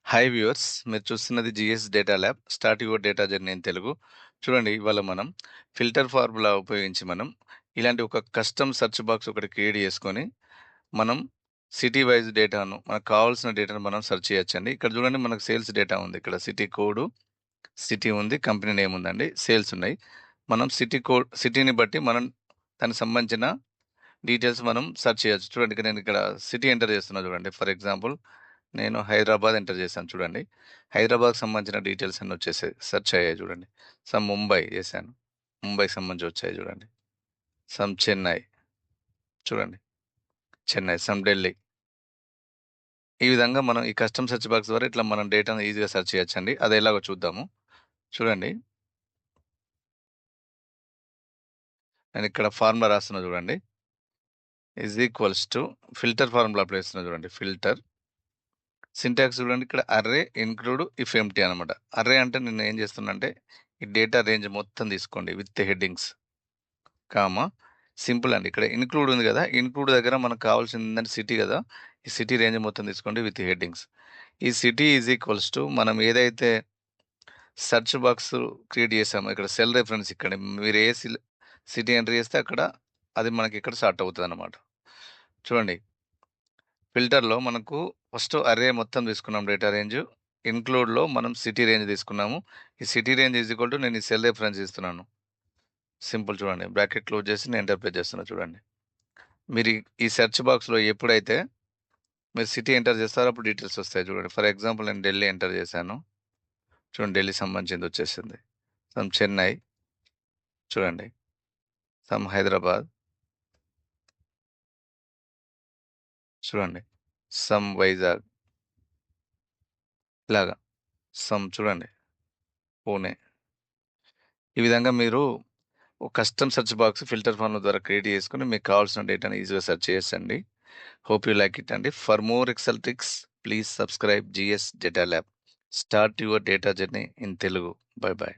Hi viewers, మీరు చూస్తున్నది GS data lab. Start your data journey in Telugu. చూడండి, ఇవాళ మనం ఫిల్టర్ ఫార్ములా ఉపయోగించి మనం ఇలాంటి ఒక కస్టమ్ సెర్చ్ బాక్స్ ఒకటి క్రియేట్ చేసుకొని మనం సిటీ వైజ్ డేటాను మనకు కావాల్సిన డేటాను మనం సెర్చ్ చేయొచ్చండి. ఇక్కడ చూడండి, మనకు సేల్స్ డేటా ఉంది. ఇక్కడ సిటీ కోడ్, సిటీ ఉంది, కంపెనీ నేమ్ ఉందండి, సేల్స్ ఉన్నాయి. మనం సిటీ కోడ్, సిటీని బట్టి మనం దానికి సంబంధించిన డీటెయిల్స్ మనం సెర్చ్ చేయొచ్చు. చూడండి, ఇక్కడ నేను ఇక్కడ సిటీ ఎంటర్ చేస్తున్నా. చూడండి, ఫర్ ఎగ్జాంపుల్ నేను హైదరాబాద్ ఎంటర్ చేశాను. చూడండి, హైదరాబాద్కి సంబంధించిన డీటెయిల్స్ అన్ని వచ్చేసాయి, సెర్చ్ అయ్యాయి. చూడండి, సమ్ ముంబై చేశాను, ముంబైకి సంబంధించి వచ్చాయి. చూడండి, సమ్ చెన్నై, చూడండి చెన్నై, సమ్ ఢిల్లీ. ఈ విధంగా మనం ఈ కస్టమ్ సెర్చ్ బాక్స్ ద్వారా ఇట్లా మనం డేటాను ఈజీగా సెర్చ్ చేయొచ్చండి. అది ఎలాగో చూద్దాము. చూడండి, నేను ఇక్కడ ఫార్ములా రాస్తున్నా. చూడండి, is equals to filter formula apply చేస్తున్నా. చూడండి, ఫిల్టర్ సింటాక్స్ చూడండి, ఇక్కడ అర్రే ఇన్క్లూడ్ ఇఫ్ ఎంప్టీ అనమాట. అర్రే అంటే నేను ఏం చేస్తున్నా అంటే ఈ డేటా రేంజ్ మొత్తం తీసుకోండి విత్ హెడ్డింగ్స్, కామా సింపుల్ అండి. ఇక్కడ ఇన్క్లూడ్ ఉంది కదా, ఇన్క్లూడ్ దగ్గర మనకు కావాల్సింది ఏంటంటే సిటీ కదా, ఈ సిటీ రేంజ్ మొత్తం తీసుకోండి విత్ హెడ్డింగ్స్. ఈ సిటీ ఈజ్ ఈక్వల్స్ టు మనం ఏదైతే సెర్చ్ బాక్స్ క్రియేట్ చేసామో ఇక్కడ సెల్ రెఫరెన్స్, ఇక్కడ మీరు ఏ సిటీ ఎంటర్ చేస్తే అక్కడ అది మనకి ఇక్కడ స్టార్ట్ అవుతుంది అనమాట. చూడండి, ఫిల్టర్‌లో మనకు ఫస్ట్ అర్రే మొత్తం తీసుకున్నాం డేటా రేంజ్. ఇన్‌క్లూడ్‌లో మనం సిటీ రేంజ్ తీసుకున్నాము. ఈ city range is equal to నేను ఈ సెల్ రిఫరెన్స్ ఇస్తున్నాను. సింపుల్ చూడండి. బ్రాకెట్ క్లోజ్ చేసి నేను ఎంటర్ ప్రెస్ చేస్తున్నా చూడండి. మీరు ఈ సెర్చ్ బాక్స్‌లో ఎప్పుడైతే మీరు సిటీ ఎంటర్ చేస్తారో అప్పుడు డీటెయిల్స్ వస్తాయి చూడండి. ఫర్ ఎగ్జాంపుల్ నేను ఢిల్లీ ఎంటర్ చేశాను. చూడండి, ఢిల్లీకి సంబంధించింది వచ్చేసింది. సమ్ చెన్నై, చూడండి, సమ్ హైదరాబాద్, చూడండి, సమ్ వైజాగ్, ఇలాగా సమ్ చూడండి పూణే. ఈ విధంగా మీరు ఒక custom search box filter form ద్వారా క్రియేట్ చేసుకొని మీకు కావాల్సిన డేటాని ఈజీగా సెర్చ్ చేయొచ్చండి. హోప్ యూ లైక్ ఇట్ అండి. For more Excel tricks please subscribe GS data lab. Start your data journey in Telugu. Bye by.